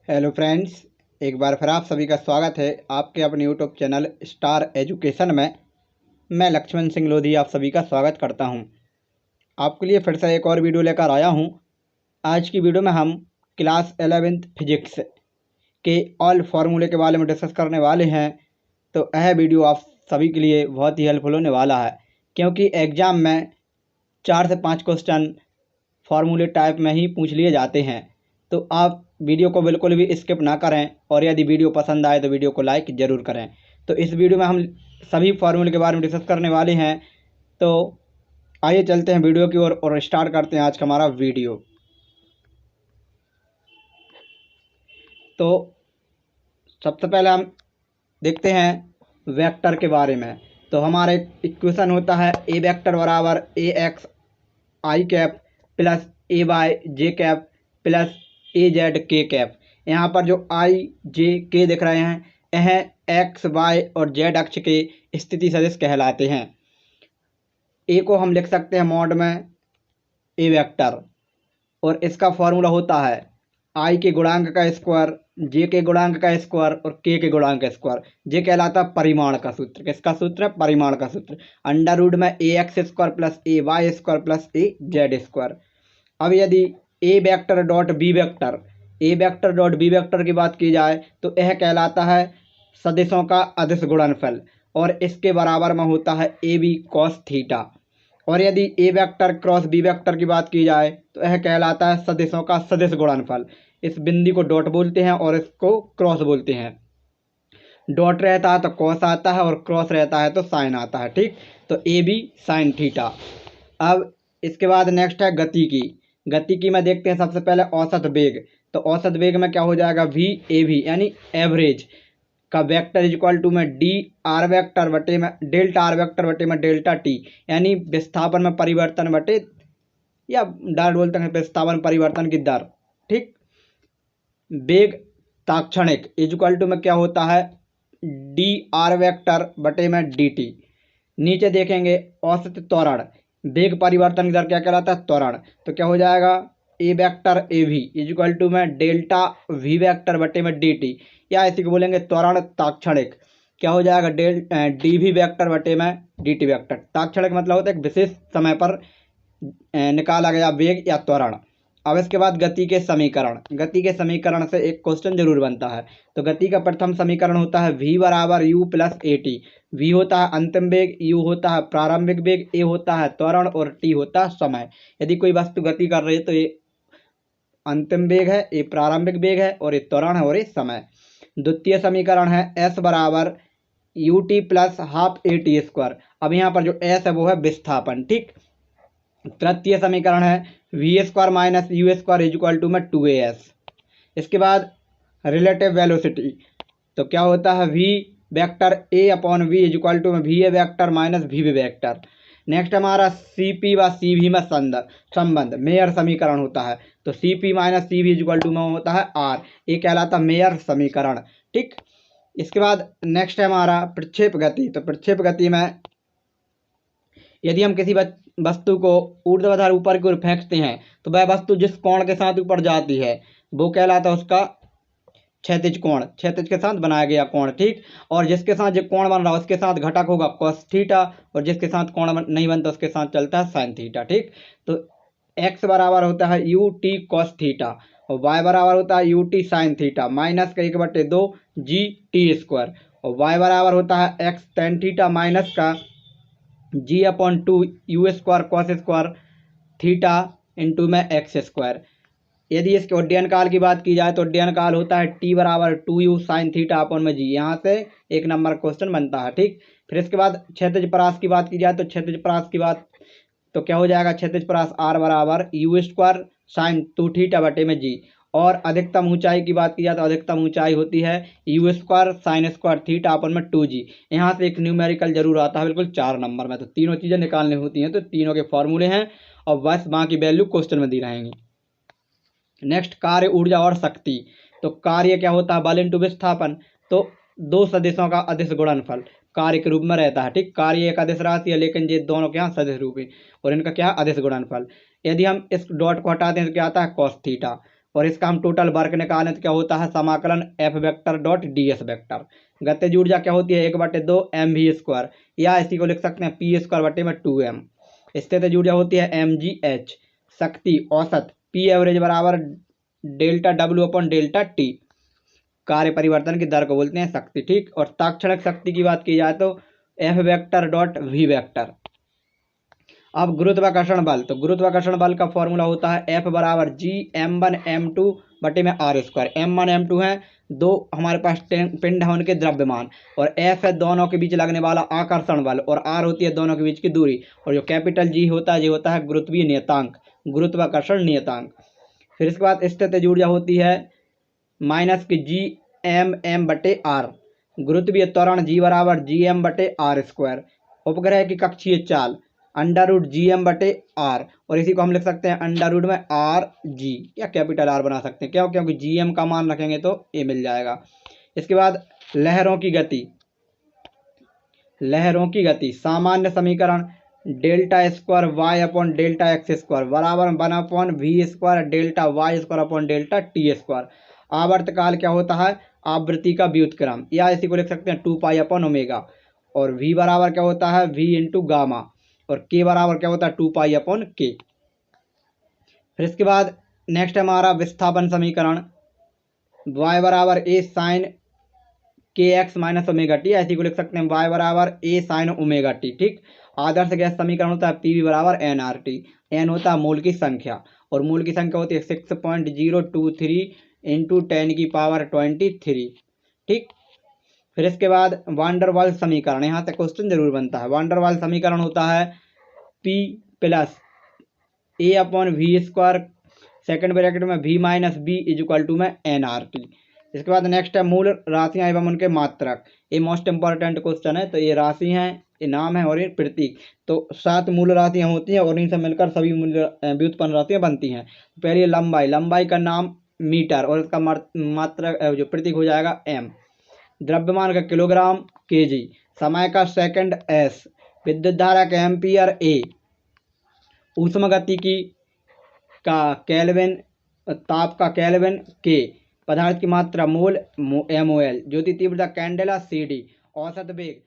Hello friends, एक बार फिर आप सभी का स्वागत है आपके अपने यूट्यूब चैनल स्टार एजुकेशन में। मैं लक्ष्मण सिंह लोधी आप सभी का स्वागत करता हूं। आपके लिए फिर से एक और वीडियो लेकर आया हूं। आज की वीडियो में हम क्लास 11th फिजिक्स के ऑल फार्मूले के बारे में डिस्कस करने वाले हैं। तो यह वीडियो आप सभी के लिए बहुत ही हेल्पफुल होने वाला है, क्योंकि एग्ज़ाम में 4 से 5 क्वेश्चन फार्मूले टाइप में ही पूछ लिए जाते हैं। तो आप वीडियो को बिल्कुल भी स्किप ना करें, और यदि वीडियो पसंद आए तो वीडियो को लाइक ज़रूर करें। तो इस वीडियो में हम सभी फार्मूले के बारे में डिस्कस करने वाले हैं। तो आइए चलते हैं वीडियो की ओर और स्टार्ट करते हैं आज का हमारा वीडियो। तो सबसे पहले हम देखते हैं वेक्टर के बारे में। तो हमारा इक्वेशन होता है ए वेक्टर बराबर ए एक्स आई कैप प्लस ए वाई जे कैप प्लस ए जेड के कैप। यहाँ पर जो आई जे के दिख रहे हैं, यह एक्स वाई और जेड अक्ष के स्थिति सदिश कहलाते हैं। ए को हम लिख सकते हैं मॉड में ए वेक्टर, और इसका फॉर्मूला होता है आई के गुणांक का स्क्वायर, जे के गुणांक का स्क्वायर और के गुणांक का स्क्वायर। जे कहलाता है परिमाण का सूत्र। किसका सूत्र है? परिमाण का सूत्र। अंडर रूट में ए एक्स स्क्वायर प्लस ए वाई स्क्वायर प्लस ए जेड स्क्वायर। अब यदि ए वेक्टर डॉट बी वेक्टर, ए वेक्टर डॉट बी वेक्टर की बात की जाए तो यह कहलाता है सदिशों का अदिश गुणनफल, और इसके बराबर में होता है ए बी कॉस थीटा। और यदि ए वेक्टर क्रॉस बी वेक्टर की बात की जाए तो यह कहलाता है सदिशों का सदिश गुणनफल। इस बिंदु को डॉट बोलते हैं और इसको क्रॉस बोलते हैं। डॉट रहता है तो कॉस आता है और क्रॉस रहता है तो साइन आता है। ठीक, तो ए बी साइन थीटा। अब इसके बाद नेक्स्ट है गति की। गति की में देखते हैं सबसे पहले औसत वेग। तो औसत वेग में क्या हो जाएगा? वी ए वी यानी एवरेज का वेक्टर इज इक्वल टू में डी आर वेक्टर बटे में डेल्टा आर वेक्टर बटे में डेल्टा टी, यानी विस्थापन में परिवर्तन बटे, या डायरेक्ट बोलते हैं विस्थापन परिवर्तन की दर। ठीक, वेग ताक्षणिक इज इक्वल टू में क्या होता है? डी आर वेक्टर बटे में डी टी। नीचे देखेंगे औसत त्वरण, वेग परिवर्तन की दर क्या कहलाता है? त्वरण। तो क्या हो जाएगा? A vector A V is equal to में डेल्टा वी वेक्टर बटे में डी टी, या इसी को बोलेंगे त्वरण ताक्षणिक। क्या हो जाएगा? डी वी वेक्टर बटे में डी टी वेक्टर। ताक्षणिक मतलब होता है एक विशेष समय पर निकाला गया वेग या त्वरण। अब इसके बाद गति के समीकरण। गति के समीकरण से एक क्वेश्चन जरूर बनता है। तो गति का प्रथम समीकरण होता है v बराबर u plus a t. V होता है अंतिम वेग, यू होता है प्रारंभिक वेग, ए होता है त्वरण और टी होता है समय। यदि कोई वस्तु गति कर रही है तो ये अंतिम वेग है, ये प्रारंभिक वेग है, और ये त्वरण है और ये समय। द्वितीय समीकरण है s बराबर U T plus half A T square. अब यहाँ पर जो s है वो है विस्थापन। ठीक, तृतीय समीकरण है v square minus u square is equal to में 2as। इसके बाद रिलेटिव वेलोसिटी। तो क्या होता है? V vector A upon V is equal to में V A vector minus V B vector. Next हमारा सी पी व सी वी में संबंध मेयर समीकरण होता है। तो C P minus C V is equal to में होता है आर, ये कहलाता है मेयर समीकरण। ठीक, इसके बाद नेक्स्ट है हमारा प्रक्षेप गति। तो प्रक्षेप गति में यदि हम किसी वस्तु को ऊर्ध्वाधर ऊपर की ओर फेंकते हैं तो वह वस्तु जिस कोण के साथ ऊपर जाती है वो कहलाता है उसका क्षैतिज कोण, क्षैतिज के साथ बनाया गया कोण। ठीक, और जिसके साथ जो कोण बन रहा है उसके साथ घटक होगा कॉस थीटा, और जिसके साथ कोण नहीं बनता उसके साथ चलता है साइन थीटा। ठीक, तो x बराबर होता है यू टी कॉस थीटा और y बराबर होता है U T sine theta minus का 1/2 जी टी स्क्वायर, और y बराबर होता है x टेन थीटा माइनस का G upon 2 U square cos square theta into में एक्स स्क्वायर। यदि इसके उड्डयन काल की बात की जाए तो उड्डयन काल होता है टी बराबर 2u साइन थीटा अपॉन में जी। यहाँ से एक नंबर क्वेश्चन बनता है। ठीक, फिर इसके बाद क्षैतिज परास की बात की जाए तो क्षैतिज परास की बात तो क्या हो जाएगा? क्षैतिज परास आर बराबर यू स्क्वायर साइन 2 थीटा बटे में जी। और अधिकतम ऊंचाई की बात की जाए तो अधिकतम ऊंचाई होती है U square sine square theta upon में 2g। यहाँ से एक न्यूमेरिकल जरूर आता है बिल्कुल 4 नंबर में। तो तीनों चीज़ें निकालनी होती हैं, तो तीनों के फॉर्मूले हैं और बस बाकी वैल्यू क्वेश्चन में दी रहेंगी। नेक्स्ट कार्य ऊर्जा और शक्ति। तो कार्य क्या होता है? बल इंटू विस्थापन। तो दो सदिशों का अदिश गुणनफल कार्य के रूप में रहता है। ठीक, कार्य एक अदिश राशि है लेकिन ये दोनों क्या सदिश रूप है, और इनका क्या अदिश गुणनफल। यदि हम इस डॉट को हटा दें तो क्या आता है? Cos theta. और इसका हम टोटल वर्क निकालें तो क्या होता है, समाकलन F vector dot D S vector. गतिज ऊर्जा क्या होती है, 1/2 mv², या इसी को लिख सकते हैं p²/2m। स्थितिज ऊर्जा होती है mgh। शक्ति औसत p एवरेज बराबर delta W upon delta T. कार्य परिवर्तन की दर को बोलते हैं शक्ति, ठीक। और तात्क्षणिक शक्ति की बात की जाए तो F vector dot V vector. अब गुरुत्वाकर्षण बल, तो गुरुत्वाकर्षण बल का फॉर्मूला होता है एफ बराबर G m1m2/r²। m1 m2 है दो हमारे पास पिंड है उनके द्रव्यमान, और एफ है दोनों के बीच लगने वाला आकर्षण बल, और आर होती है दोनों के बीच की दूरी, और जो कैपिटल जी होता है ये होता है गुरुत्वीय नियतांक, गुरुत्वाकर्षण नियतांक। फिर इसके बाद स्थितिज ऊर्जा होती है -Gm/r। गुरुत्वीय त्वरण G बराबर Gm/r²। उपग्रह की कक्षीय चाल √Gm/r, और इसी को हम लिख सकते हैं √r(g) या कैपिटल आर बना सकते हैं। क्यों, क्योंकि Gm का मान रखेंगे तो ये मिल जाएगा। इसके बाद लहरों की गति, लहरों की गति सामान्य समीकरण ∆² y अपॉन ∆x² बराबर 1/v² ∆y² अपॉन ∆t²। आवर्तकाल क्या होता है, आवृत्ति का व्युत्क्रम, या इसी को लिख सकते हैं 2π/ω। और v बराबर क्या होता है, v इंटू गामा, और k बराबर क्या होता है 2π/k। फिर इसके बाद नेक्स्ट हमारा विस्थापन समीकरण y बराबर a sin kx minus ω t, ऐसी को लिख सकते हैं y बराबर a sin ω t, ठीक। आदर्श गैस समीकरण होता है pv बराबर nRT। n होता है मोल की संख्या, और मोल की संख्या होती है 6.023 इंटू 10⁻23, ठीक। फिर इसके बाद वांडरवाल्स समीकरण, यहाँ तक क्वेश्चन जरूर बनता है। वांडरवाल्स समीकरण होता है p plus a upon v², second bracket में v minus b equal to में nRT। इसके बाद नेक्स्ट है मूल राशियां एवं उनके मात्रक। ये मोस्ट इंपॉर्टेंट क्वेश्चन है। तो ये राशि हैं, ये नाम है और ये प्रतीक। तो 7 मूल राशियां होती हैं और इनसे मिलकर सभी व्युत्पन्न राशियां बनती हैं। पहली लंबाई, लंबाई का नाम मीटर और इसका मात्रक जो प्रतीक हो जाएगा m। द्रव्यमान का किलोग्राम kg, समय का सेकंड s, विद्युत धारा का एम्पियर a, ऊष्मगतिकी का केल्विन, ताप का केल्विन k, पदार्थ की मात्रा मोल mol, ज्योति तीव्रता कैंडेला cd, औसत वेग